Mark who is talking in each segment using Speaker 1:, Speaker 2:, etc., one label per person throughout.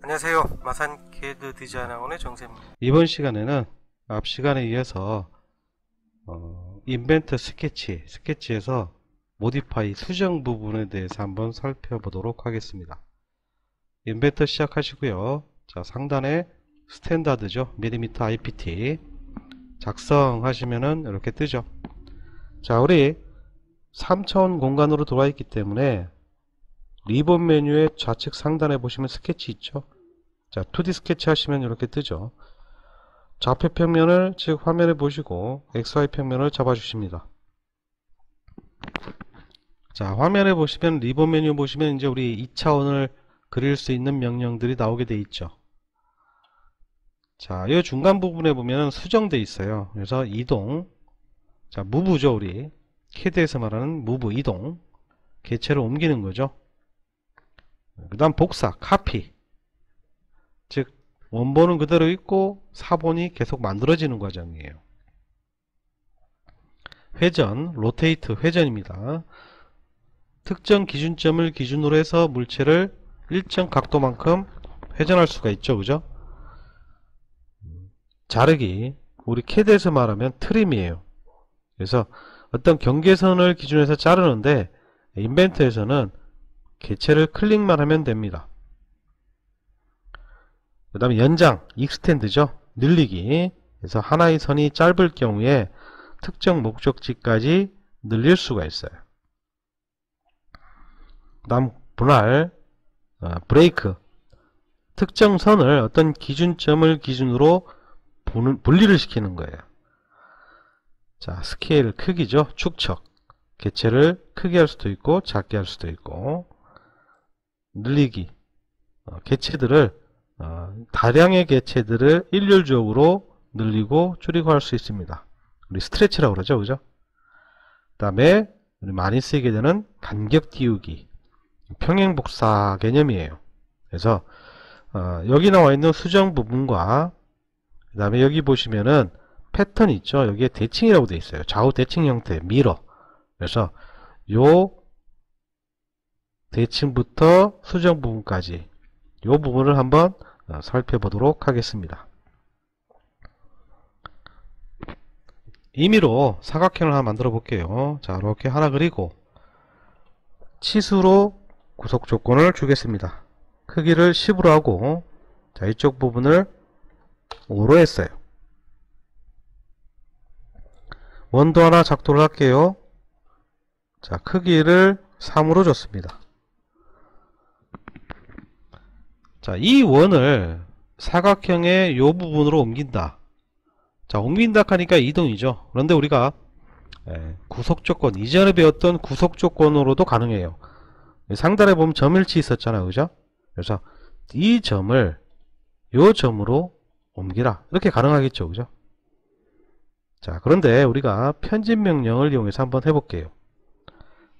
Speaker 1: 안녕하세요. 마산 CAD 디자인학원의 정쌤입니다.
Speaker 2: 이번 시간에는 앞 시간에 이어서 인벤트 스케치에서 모디파이 수정 부분에 대해서 한번 살펴보도록 하겠습니다. 인벤트 시작하시고요. 자, 상단에 스탠다드죠. 밀리미터 IPT 작성하시면은 이렇게 뜨죠. 자, 우리 3차원 공간으로 들어와 있기 때문에 리본 메뉴의 좌측 상단에 보시면 스케치 있죠. 자, 2D 스케치 하시면 이렇게 뜨죠. 좌표 평면을 즉 화면에 보시고 XY 평면을 잡아 주십니다. 자, 화면에 보시면 리본 메뉴 보시면 이제 우리 2차원을 그릴 수 있는 명령들이 나오게 돼 있죠. 자, 이 중간 부분에 보면 수정돼 있어요. 그래서 이동, 자, 무브죠. 우리 CAD에서 말하는 무브, 이동, 개체를 옮기는 거죠. 그 다음 복사, 카피, 즉 원본은 그대로 있고 사본이 계속 만들어지는 과정이에요. 회전, 로테이트, 회전입니다. 특정 기준점을 기준으로 해서 물체를 일정 각도만큼 회전할 수가 있죠. 그죠? 자르기, 우리 CAD에서 말하면 트림이에요. 그래서 어떤 경계선을 기준해서 자르는데 인벤트에서는 개체를 클릭만 하면 됩니다. 그 다음에 연장, 익스텐드죠. 늘리기. 그래서 하나의 선이 짧을 경우에 특정 목적지까지 늘릴 수가 있어요. 그 다음 분할, 브레이크. 특정 선을 어떤 기준점을 기준으로 분리를 시키는 거예요. 자, 스케일 크기죠. 축척. 개체를 크게 할 수도 있고 작게 할 수도 있고. 늘리기. 개체들을 다량의 개체들을 일률적으로 늘리고 줄이고 할 수 있습니다. 우리 스트레치라고 그러죠. 그죠? 그 다음에 우리 많이 쓰이게 되는 간격 띄우기. 평행복사 개념이에요. 그래서 여기 나와 있는 수정 부분과 그 다음에 여기 보시면은 패턴 있죠. 여기에 대칭이라고 되어 있어요. 좌우 대칭 형태, 미러. 그래서 요 대칭부터 수정 부분까지 이 부분을 한번 살펴보도록 하겠습니다. 임의로 사각형을 하나 만들어 볼게요. 자, 이렇게 하나 그리고 치수로 구속 조건을 주겠습니다. 크기를 10으로 하고, 자, 이쪽 부분을 5로 했어요. 원도 하나 작도를 할게요. 자, 크기를 3으로 줬습니다. 자, 이 원을 사각형의 요 부분으로 옮긴다. 자, 옮긴다 하니까 이동이죠. 그런데 우리가 구속조건, 이전에 배웠던 구속조건으로도 가능해요. 상단에 보면 점일치 있었잖아요. 그죠? 그래서 이 점을 요 점으로 옮기라. 이렇게 가능하겠죠. 그죠? 자, 그런데 우리가 편집 명령을 이용해서 한번 해볼게요.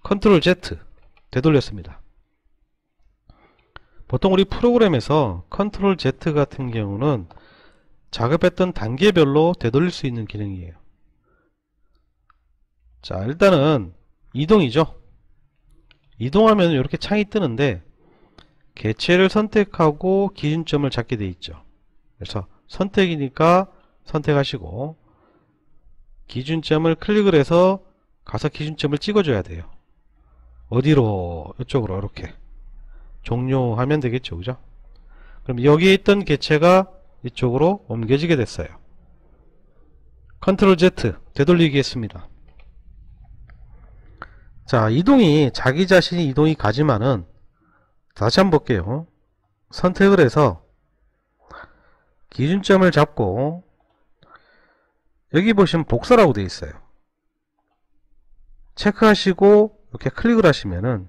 Speaker 2: 컨트롤 Z 되돌렸습니다. 보통 우리 프로그램에서 컨트롤 Z 같은 경우는 작업했던 단계별로 되돌릴 수 있는 기능이에요. 자, 일단은 이동이죠. 이동하면 이렇게 창이 뜨는데 개체를 선택하고 기준점을 잡게 돼 있죠. 그래서 선택이니까 선택하시고 기준점을 클릭을 해서 가서 기준점을 찍어줘야 돼요. 어디로? 이쪽으로 이렇게 종료하면 되겠죠. 그죠? 그럼 여기에 있던 개체가 이쪽으로 옮겨지게 됐어요. 컨트롤 Z 되돌리기 했습니다. 자, 이동이 자기 자신이 이동이 가지만은 다시 한번 볼게요. 선택을 해서 기준점을 잡고 여기 보시면 복사라고 되어 있어요. 체크하시고 이렇게 클릭을 하시면은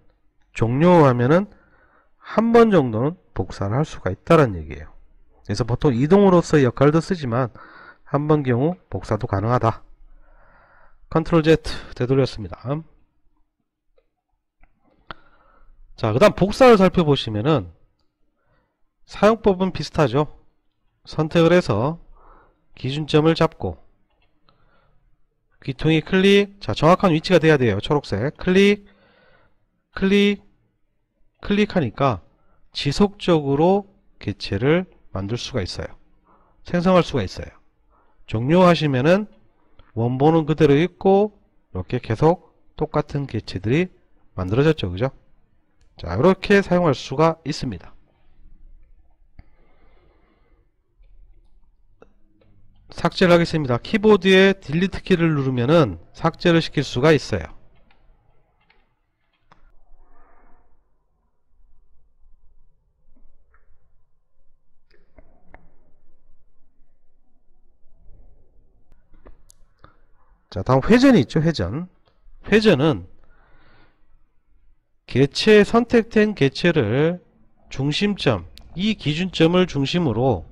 Speaker 2: 종료하면은 한 번 정도는 복사를 할 수가 있다는 얘기예요. 그래서 보통 이동으로서의 역할도 쓰지만 한 번 경우 복사도 가능하다. 컨트롤 Z 되돌렸습니다. 자, 그 다음 복사를 살펴보시면은 사용법은 비슷하죠. 선택을 해서 기준점을 잡고 귀퉁이 클릭, 자, 정확한 위치가 돼야 돼요. 초록색 클릭, 클릭, 클릭하니까 지속적으로 개체를 만들 수가 있어요. 생성할 수가 있어요. 종료하시면은 원본은 그대로 있고 이렇게 계속 똑같은 개체들이 만들어졌죠. 그죠? 자, 이렇게 사용할 수가 있습니다. 삭제를 하겠습니다. 키보드에 딜리트 키를 누르면은 삭제를 시킬 수가 있어요. 자, 다음 회전이 있죠. 회전. 회전은 개체 선택된 개체를 중심점, 이 기준점을 중심으로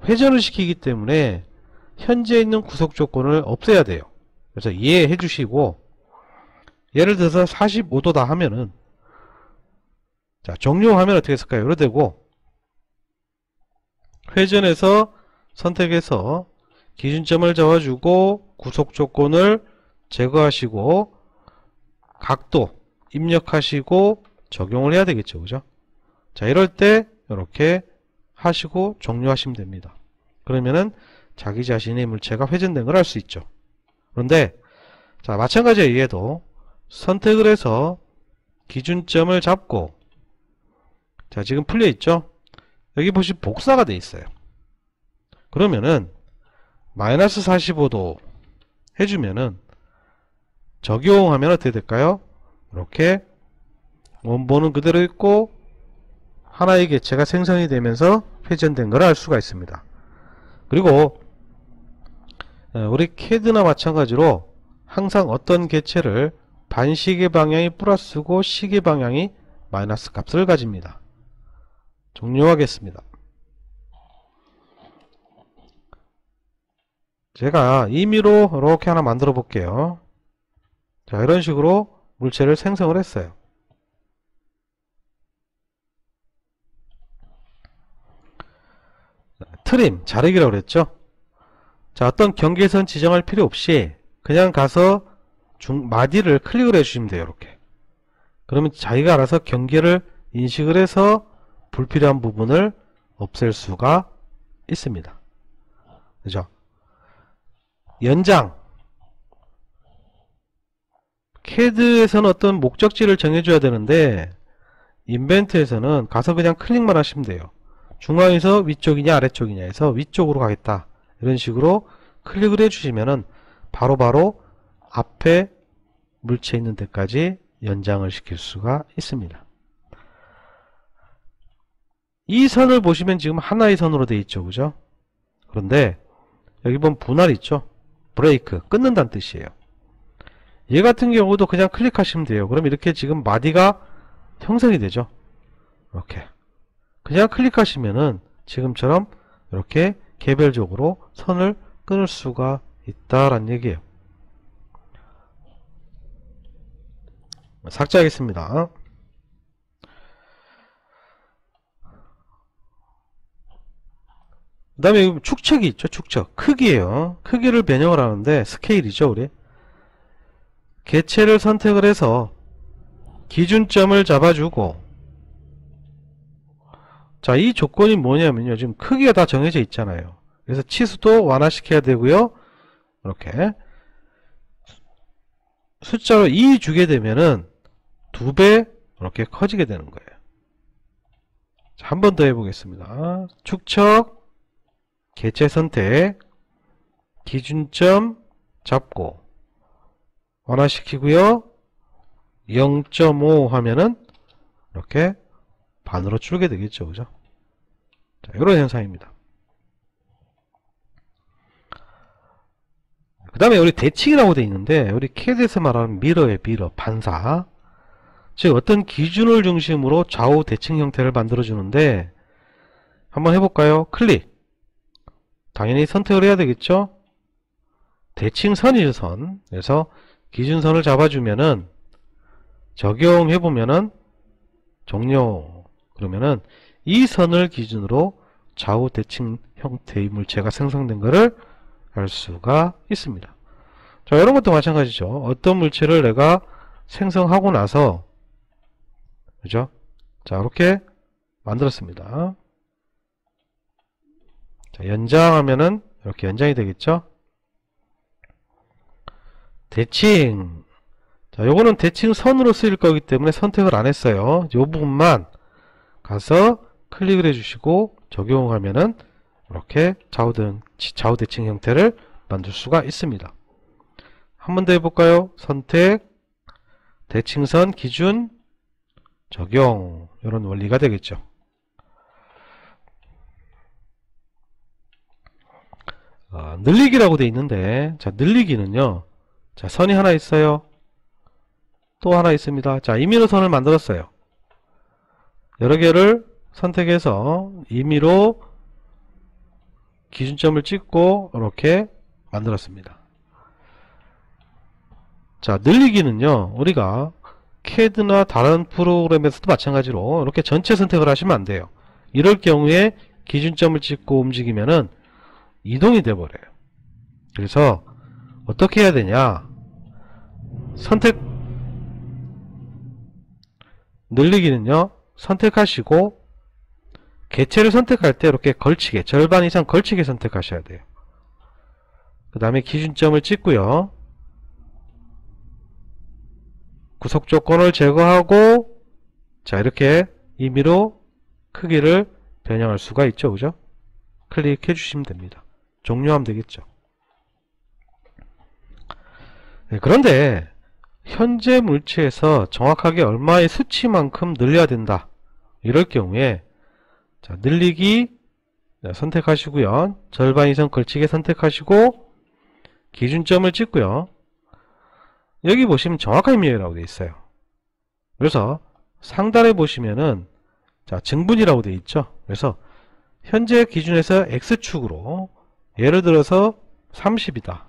Speaker 2: 회전을 시키기 때문에 현재 있는 구속 조건을 없애야 돼요. 그래서 이해해 주시고, 예를 들어서 45도다 하면은, 자, 종료하면 어떻게 했을까요? 이렇게 되고, 회전해서 선택해서 기준점을 잡아주고 구속 조건을 제거하시고 각도 입력하시고 적용을 해야 되겠죠. 그죠? 자, 이럴 때 이렇게 하시고 종료하시면 됩니다. 그러면은 자기 자신의 물체가 회전된 걸 알 수 있죠. 그런데 자, 마찬가지로 얘도 선택을 해서 기준점을 잡고, 자, 지금 풀려 있죠? 여기 보시면 복사가 돼 있어요. 그러면은 마이너스 45도 해주면은 적용하면 어떻게 될까요? 이렇게 원본은 그대로 있고 하나의 개체가 생성이 되면서 회전된 걸 알 수가 있습니다. 그리고 우리 CAD나 마찬가지로 항상 어떤 개체를 반시계 방향이 플러스고 시계 방향이 마이너스 값을 가집니다. 종료하겠습니다. 제가 임의로 이렇게 하나 만들어 볼게요. 자, 이런 식으로 물체를 생성을 했어요. 트림, 자르기라고 그랬죠. 자, 어떤 경계선 지정할 필요 없이 그냥 가서 마디를 클릭을 해주시면 돼요. 이렇게. 그러면 자기가 알아서 경계를 인식을 해서 불필요한 부분을 없앨 수가 있습니다. 그죠? 연장. CAD에서는 어떤 목적지를 정해줘야 되는데 인벤트에서는 가서 그냥 클릭만 하시면 돼요. 중앙에서 위쪽이냐 아래쪽이냐 해서 위쪽으로 가겠다. 이런 식으로 클릭을 해주시면은 바로바로 앞에 물체 있는 데까지 연장을 시킬 수가 있습니다. 이 선을 보시면 지금 하나의 선으로 되어 있죠. 그죠? 그런데 여기 보면 분할 있죠? 브레이크, 끊는다는 뜻이에요. 얘 같은 경우도 그냥 클릭하시면 돼요. 그럼 이렇게 지금 마디가 형성이 되죠. 이렇게. 그냥 클릭하시면은 지금처럼 이렇게 개별적으로 선을 끊을 수가 있다라는 얘기예요. 삭제하겠습니다. 그 다음에 축척이 있죠. 축척. 크기예요. 크기를 변형을 하는데 스케일이죠. 우리 개체를 선택을 해서 기준점을 잡아주고, 자, 이 조건이 뭐냐면요. 지금 크기가 다 정해져 있잖아요. 그래서 치수도 완화시켜야 되고요. 이렇게 숫자로 2 주게 되면은 2배 이렇게 커지게 되는 거예요. 한 번 더 해보겠습니다. 축척, 개체 선택, 기준점 잡고 완화시키고요. 0.5 하면은 이렇게 반으로 줄게 되겠죠. 그죠? 자, 이런 현상입니다. 그 다음에 우리 대칭이라고 되어 있는데, 우리 CAD에서 말하는 미러의 미러, 반사. 즉, 어떤 기준을 중심으로 좌우 대칭 형태를 만들어주는데, 한번 해볼까요? 클릭. 당연히 선택을 해야 되겠죠? 대칭선이죠, 선. 그래서 기준선을 잡아주면은, 적용해보면은, 종료. 그러면은, 이 선을 기준으로 좌우 대칭 형태의 물체가 생성된 것을 알 수가 있습니다. 자, 이런 것도 마찬가지죠. 어떤 물체를 내가 생성하고 나서, 그죠? 자, 이렇게 만들었습니다. 자, 연장하면은 이렇게 연장이 되겠죠. 대칭. 자, 요거는 대칭 선으로 쓰일 거기 때문에 선택을 안 했어요. 요 부분만 가서 클릭을 해주시고 적용하면은 이렇게 좌우 대칭 형태를 만들 수가 있습니다. 한 번 더 해볼까요? 선택, 대칭선, 기준, 적용. 이런 원리가 되겠죠. 늘리기라고 되어 있는데, 자, 늘리기는요. 자, 선이 하나 있어요. 또 하나 있습니다. 자, 임의로 선을 만들었어요. 여러 개를 선택해서 임의로 기준점을 찍고 이렇게 만들었습니다. 자, 늘리기는요, 우리가 CAD나 다른 프로그램에서도 마찬가지로 이렇게 전체 선택을 하시면 안 돼요. 이럴 경우에 기준점을 찍고 움직이면은 이동이 돼 버려요. 그래서 어떻게 해야 되냐? 늘리기는요, 선택하시고 개체를 선택할 때 이렇게 걸치게, 절반 이상 걸치게 선택하셔야 돼요. 그 다음에 기준점을 찍고요, 구속 조건을 제거하고, 자, 이렇게 임의로 크기를 변형할 수가 있죠. 그죠? 클릭해 주시면 됩니다. 종료하면 되겠죠. 네, 그런데 현재 물체에서 정확하게 얼마의 수치만큼 늘려야 된다. 이럴 경우에, 자, 늘리기 선택하시고요. 절반 이상 걸치게 선택하시고 기준점을 찍고요. 여기 보시면 정확한 입력이라고 되어 있어요. 그래서 상단에 보시면은, 자, 증분이라고 되어 있죠. 그래서 현재 기준에서 X축으로 예를 들어서 30이다.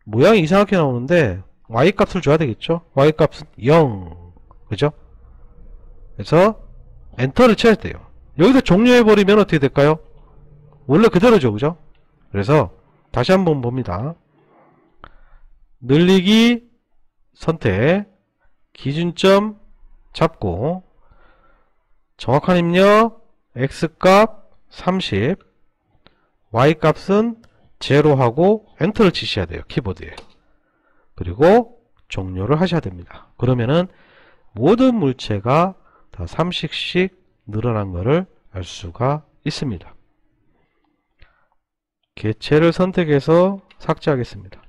Speaker 2: 모양이 이상하게 나오는데 Y값을 줘야 되겠죠. Y값은 0. 그죠? 그래서 엔터를 쳐야 돼요. 여기서 종료해버리면 어떻게 될까요? 원래 그대로죠. 그죠? 그래서 다시 한번 봅니다. 늘리기 선택, 기준점 잡고 정확한 입력, X값 30, Y값은 0하고 엔터를 치셔야 돼요. 키보드에. 그리고 종료를 하셔야 됩니다. 그러면은 모든 물체가 다 30씩 늘어난 것을 알 수가 있습니다. 개체를 선택해서 삭제하겠습니다.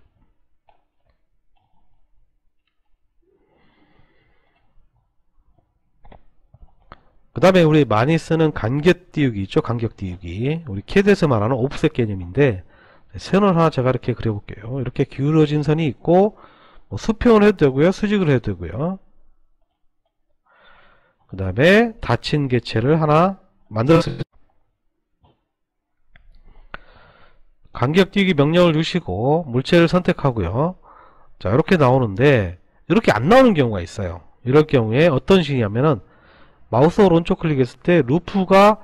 Speaker 2: 그 다음에 우리 많이 쓰는 간격 띄우기 있죠. 간격 띄우기. 우리 CAD에서 말하는 오프셋 개념인데, 선을 하나 제가 이렇게 그려볼게요. 이렇게 기울어진 선이 있고, 뭐 수평을 해도 되고요. 수직을 해도 되고요. 그 다음에 닫힌 개체를 하나 만들었습니다. 간격 띄우기 명령을 주시고 물체를 선택하고요. 자, 이렇게 나오는데 이렇게 안 나오는 경우가 있어요. 이럴 경우에 어떤 식이냐면은 마우스 오른쪽 클릭했을 때 루프가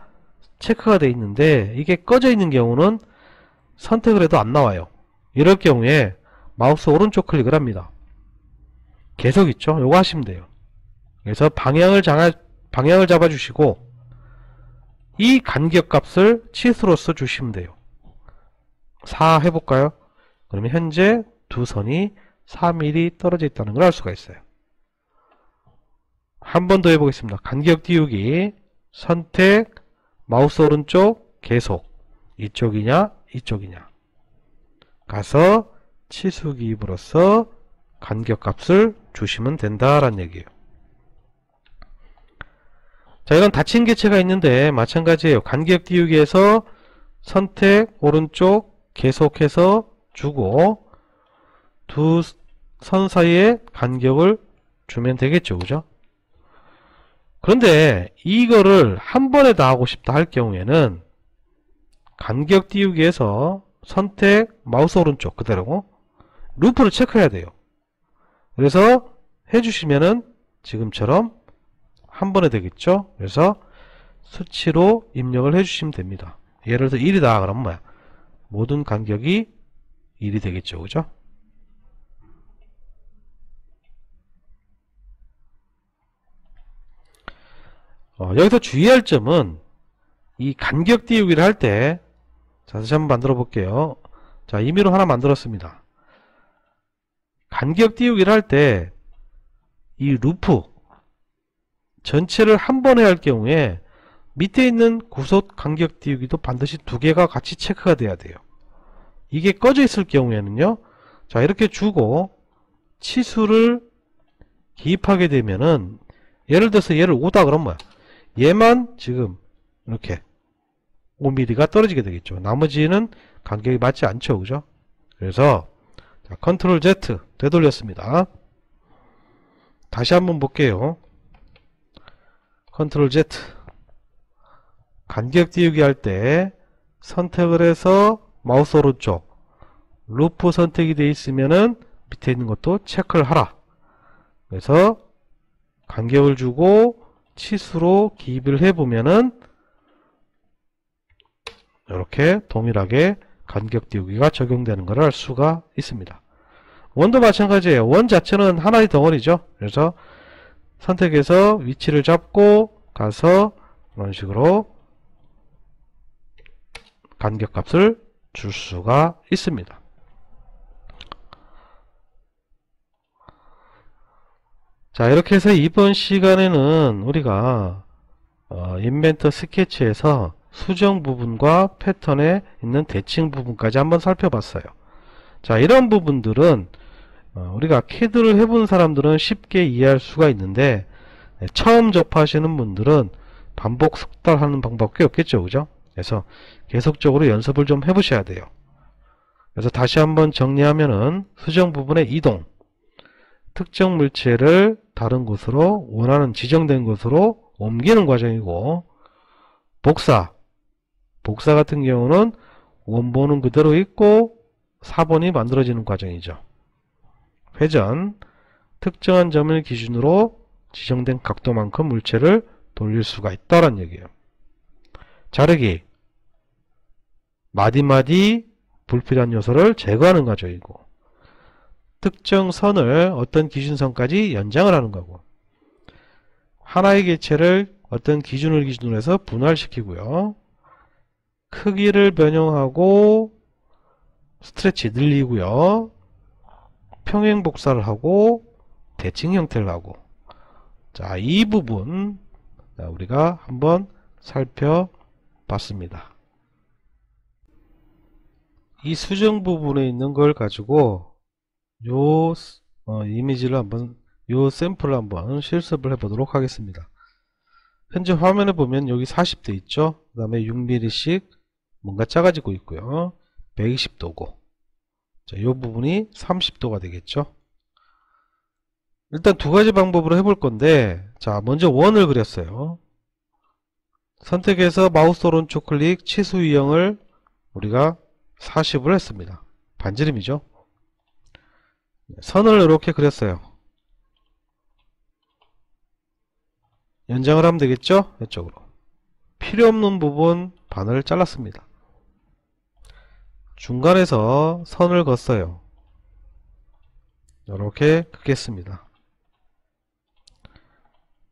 Speaker 2: 체크가 되어 있는데 이게 꺼져 있는 경우는 선택을 해도 안 나와요. 이럴 경우에 마우스 오른쪽 클릭을 합니다. 계속 있죠? 요거 하시면 돼요. 그래서 방향을 잡아주시고 이 간격 값을 치수로서 주시면 돼요. 4 해볼까요? 그러면 현재 두 선이 4mm 떨어져 있다는 걸 알 수가 있어요. 한 번 더 해보겠습니다. 간격 띄우기, 선택, 마우스 오른쪽, 계속. 이쪽이냐, 이쪽이냐. 가서 치수 기입으로써 간격 값을 주시면 된다라는 얘기예요. 자, 이건 닫힌 개체가 있는데 마찬가지예요. 간격 띄우기에서 선택, 오른쪽, 계속해서 주고 두 선 사이에 간격을 주면 되겠죠. 그죠? 그런데 이거를 한 번에 다 하고 싶다 할 경우에는 간격 띄우기에서 선택, 마우스 오른쪽 그대로 루프를 체크해야 돼요. 그래서 해주시면은 지금처럼 한 번에 되겠죠. 그래서 수치로 입력을 해주시면 됩니다. 예를 들어 1이다 그러면 뭐야? 모든 간격이 1이 되겠죠. 그죠? 여기서 주의할 점은 이 간격 띄우기를 할 때, 자, 다시 한번 만들어 볼게요. 자, 임의로 하나 만들었습니다. 간격 띄우기를 할 때 이 루프 전체를 한 번에 할 경우에 밑에 있는 구속 간격 띄우기도 반드시 두 개가 같이 체크가 돼야 돼요. 이게 꺼져 있을 경우에는요, 자, 이렇게 주고 치수를 기입하게 되면은, 예를 들어서 얘를 5다 그러면 얘만 지금 이렇게 5mm가 떨어지게 되겠죠. 나머지는 간격이 맞지 않죠. 그죠? 그래서 자, 컨트롤 Z 되돌렸습니다. 다시 한번 볼게요. 컨트롤 Z. 간격 띄우기 할 때 선택을 해서 마우스 오른쪽 루프 선택이 되어 있으면은 밑에 있는 것도 체크를 하라. 그래서 간격을 주고 치수로 기입을 해보면은 이렇게 동일하게 간격 띄우기가 적용되는 것을 알 수가 있습니다. 원도 마찬가지예요. 원 자체는 하나의 덩어리죠. 그래서 선택해서 위치를 잡고 가서 이런 식으로 간격 값을 줄 수가 있습니다. 자, 이렇게 해서 이번 시간에는 우리가 인벤터 스케치에서 수정 부분과 패턴에 있는 대칭 부분까지 한번 살펴봤어요. 자, 이런 부분들은 우리가 CAD를 해본 사람들은 쉽게 이해할 수가 있는데, 처음 접하시는 분들은 반복 숙달하는 방법밖에 없겠죠. 그죠? 그래서 계속적으로 연습을 좀 해보셔야 돼요. 그래서 다시 한번 정리하면은 수정 부분의 이동, 특정 물체를 다른 곳으로 원하는 지정된 곳으로 옮기는 과정이고, 복사 같은 경우는 원본은 그대로 있고 4번이 만들어지는 과정이죠. 회전, 특정한 점을 기준으로 지정된 각도만큼 물체를 돌릴 수가 있다는 얘기예요. 자르기, 마디마디 불필요한 요소를 제거하는 과정이고, 특정 선을 어떤 기준선까지 연장을 하는 거고, 하나의 객체를 어떤 기준을 기준으로 해서 분할시키고요, 크기를 변형하고 스트레치 늘리고요, 평행 복사를 하고 대칭 형태를 하고, 자, 이 부분 우리가 한번 살펴봤습니다. 이 수정 부분에 있는 걸 가지고 요 이미지를 한번, 요 샘플을 한번 실습을 해보도록 하겠습니다. 현재 화면에 보면 여기 40도 있죠. 그 다음에 6mm씩 뭔가 작아지고 있고요. 120도고, 자, 이 부분이 30도가 되겠죠. 일단 두 가지 방법으로 해볼 건데, 자, 먼저 원을 그렸어요. 선택해서 마우스 오른쪽 클릭, 치수 유형을 우리가 40을 했습니다. 반지름이죠. 선을 이렇게 그렸어요. 연장을 하면 되겠죠? 이쪽으로. 필요 없는 부분 반을 잘랐습니다. 중간에서 선을 걷어요. 이렇게 긋겠습니다.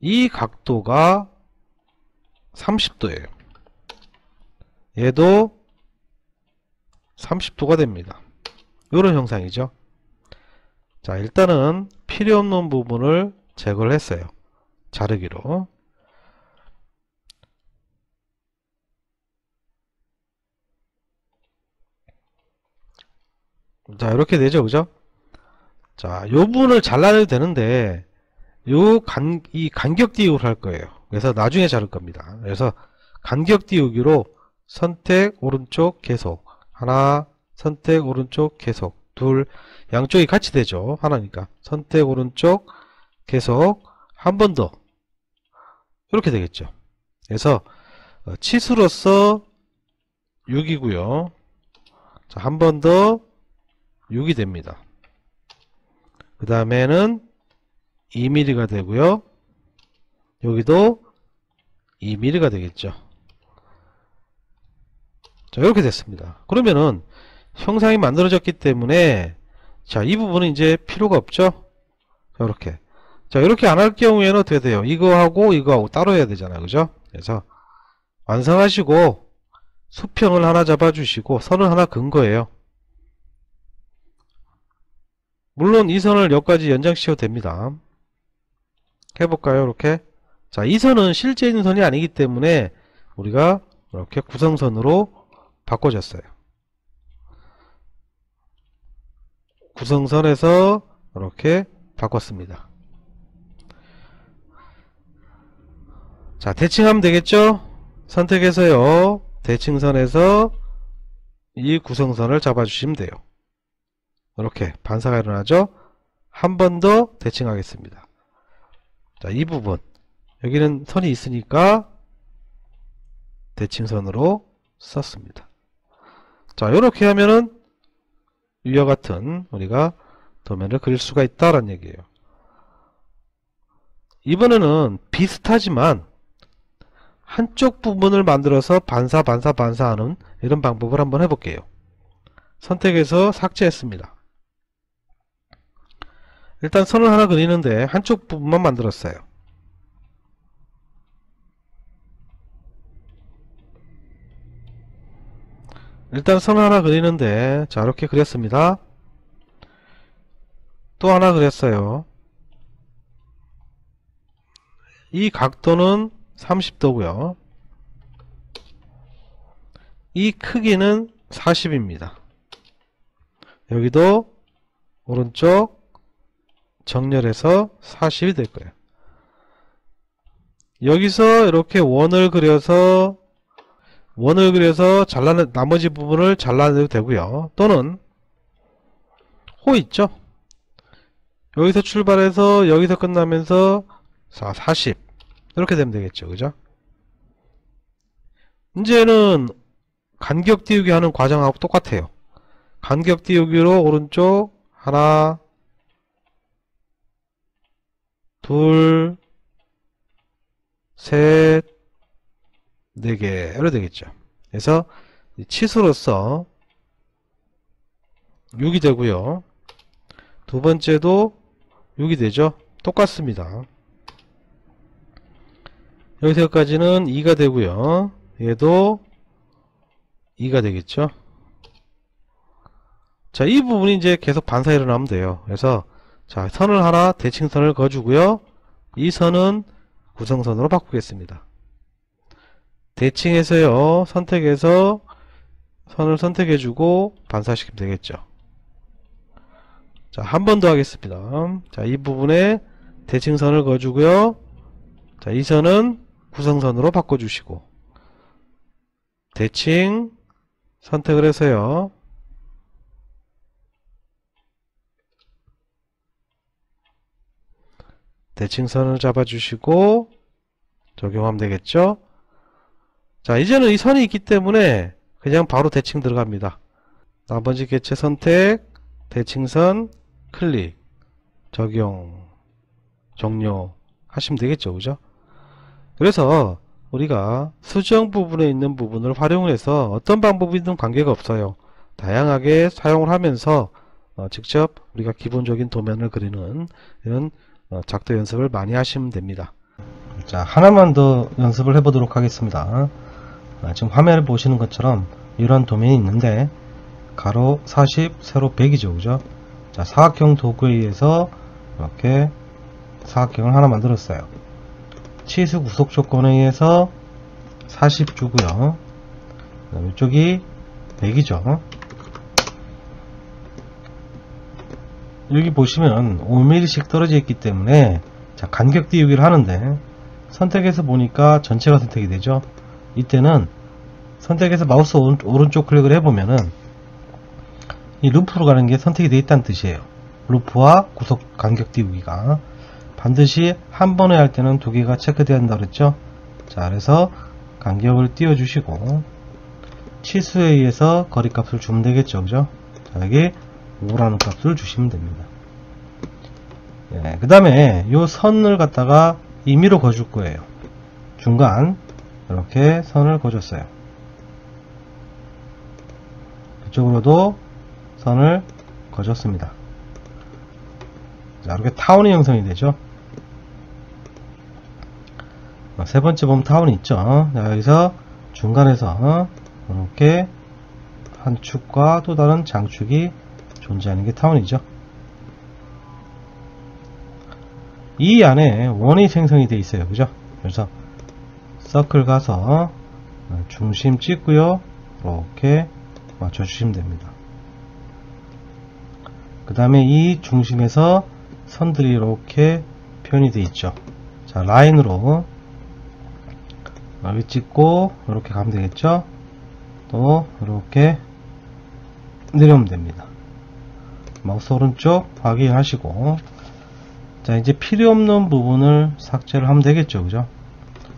Speaker 2: 이 각도가 30도예요. 얘도 30도가 됩니다. 이런 형상이죠. 자, 일단은 필요 없는 부분을 제거를 했어요. 자르기로. 자, 이렇게 되죠. 그죠? 자, 요 부분을 잘라내도 되는데, 이 간격 띄우기를 할 거예요. 그래서 나중에 자를 겁니다. 그래서 간격 띄우기로 선택 오른쪽 계속, 하나, 선택 오른쪽 계속, 둘, 양쪽이 같이 되죠. 하나니까 선택 오른쪽 계속, 한 번 더, 이렇게 되겠죠. 그래서 치수로서 6이고요. 자, 한 번 더 6이 됩니다. 그 다음에는 2mm가 되고요. 여기도 2mm가 되겠죠. 자, 이렇게 됐습니다. 그러면은 형상이 만들어졌기 때문에, 자, 이 부분은 이제 필요가 없죠. 자, 이렇게 자, 이렇게 안 할 경우에는 어떻게 돼요? 이거하고 이거하고 따로 해야 되잖아요. 그죠? 그래서 완성하시고 수평을 하나 잡아주시고 선을 하나 긋은 거예요. 물론 이 선을 여기까지 연장시켜도 됩니다. 해볼까요? 이렇게. 자, 이 선은 실제 있는 선이 아니기 때문에 우리가 이렇게 구성선으로 바꿔줬어요. 구성선에서 이렇게 바꿨습니다. 자, 대칭하면 되겠죠? 선택해서요. 대칭선에서 이 구성선을 잡아주시면 돼요. 이렇게 반사가 일어나죠? 한 번 더 대칭하겠습니다. 자, 이 부분. 여기는 선이 있으니까 대칭선으로 썼습니다. 자, 이렇게 하면은 위와 같은 우리가 도면을 그릴 수가 있다라는 얘기예요. 이번에는 비슷하지만 한쪽 부분을 만들어서 반사하는 이런 방법을 한번 해볼게요. 선택해서 삭제했습니다. 일단 선을 하나 그리는데 한쪽 부분만 만들었어요. 일단 선을 하나 그리는데 자, 이렇게 그렸습니다. 또 하나 그렸어요. 이 각도는 30도고요. 이 크기는 40입니다. 여기도 오른쪽 정렬해서 40이 될 거예요. 여기서 이렇게 원을 그려서 나머지 부분을 잘라내도 되고요. 또는 호 있죠? 여기서 출발해서 여기서 끝나면서 40 이렇게 되면 되겠죠. 그죠? 이제는 간격 띄우기 하는 과정하고 똑같아요. 간격 띄우기로 오른쪽 하나 둘 셋 4개로 되겠죠. 그래서 치수로서 6이 되고요. 두 번째도 6이 되죠. 똑같습니다. 여기서 여기까지는 2가 되고요. 얘도 2가 되겠죠. 자, 이 부분이 이제 계속 반사 일어나면 돼요. 그래서 자, 선을 하나 대칭선을 그어주고요. 이 선은 구성선으로 바꾸겠습니다. 대칭해서요. 선택해서 선을 선택해주고 반사시키면 되겠죠. 자, 한 번 더 하겠습니다. 자, 이 부분에 대칭선을 그어주고요. 자, 이 선은 구성선으로 바꿔주시고 대칭 선택을 해서요. 대칭선을 잡아주시고 적용하면 되겠죠. 자, 이제는 이 선이 있기 때문에 그냥 바로 대칭 들어갑니다. 나머지 개체 선택, 대칭선, 클릭, 적용, 종료 하시면 되겠죠. 그죠? 그래서 우리가 수정 부분에 있는 부분을 활용해서 어떤 방법이든 관계가 없어요. 다양하게 사용을 하면서 직접 우리가 기본적인 도면을 그리는 이런 작도 연습을 많이 하시면 됩니다. 자, 하나만 더 연습을 해보도록 하겠습니다. 지금 화면을 보시는 것처럼 이런 도면이 있는데 가로 40, 세로 100이죠. 그죠? 자, 사각형 도구에 의해서 이렇게 사각형을 하나 만들었어요. 치수 구속 조건에 의해서 40 주고요. 그다음에 이쪽이 100이죠. 여기 보시면 5mm씩 떨어져 있기 때문에 자, 간격 띄우기를 하는데 선택해서 보니까 전체가 선택이 되죠. 이때는 선택해서 마우스 오른쪽 클릭을 해보면은 이 루프로 가는 게 선택이 되어 있다는 뜻이에요. 루프와 구속 간격 띄우기가 반드시 한 번에 할 때는 두 개가 체크되어야 한다고 그랬죠. 자, 그래서 간격을 띄워주시고 치수에 의해서 거리값을 주면 되겠죠. 그죠? 자, 여기 5라는 값을 주시면 됩니다. 예, 그 다음에 요 선을 갖다가 임의로 그어줄 거예요. 중간 이렇게 선을 그어줬어요. 이쪽으로도 선을 그어줬습니다. 자, 이렇게 타원이 형성이 되죠. 세 번째 보면 타운이 있죠. 자, 여기서 중간에서 이렇게 한 축과 또 다른 장축이 존재하는 게 타운이죠. 이 안에 원이 생성이 되어 있어요. 그죠? 그래서 서클 가서 중심 찍고요. 이렇게 맞춰주시면 됩니다. 그 다음에 이 중심에서 선들이 이렇게 표현이 되어 있죠. 자, 라인으로 여기 찍고 이렇게 가면 되겠죠. 또 이렇게 내려오면 됩니다. 마우스 오른쪽 확인하시고, 자, 이제 필요 없는 부분을 삭제를 하면 되겠죠. 그죠?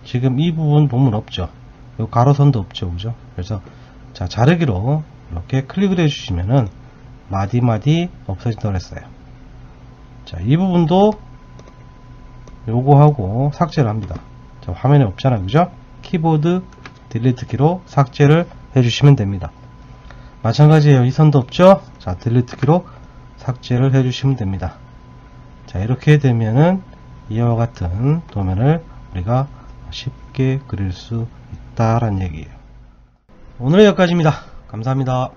Speaker 2: 지금 이 부분 보면 없죠. 요 가로선도 없죠. 그죠? 그래서 자, 자르기로 이렇게 클릭을 해 주시면은 마디마디 없어진다고 했어요. 자, 이 부분도 요거하고 삭제를 합니다. 자, 화면에 없잖아요. 그죠? 키보드 딜리트 키로 삭제를 해 주시면 됩니다. 마찬가지예요. 이 선도 없죠? 자, 딜리트 키로 삭제를 해 주시면 됩니다. 자, 이렇게 되면은 이와 같은 도면을 우리가 쉽게 그릴 수 있다라는 얘기예요. 오늘은 여기까지입니다. 감사합니다.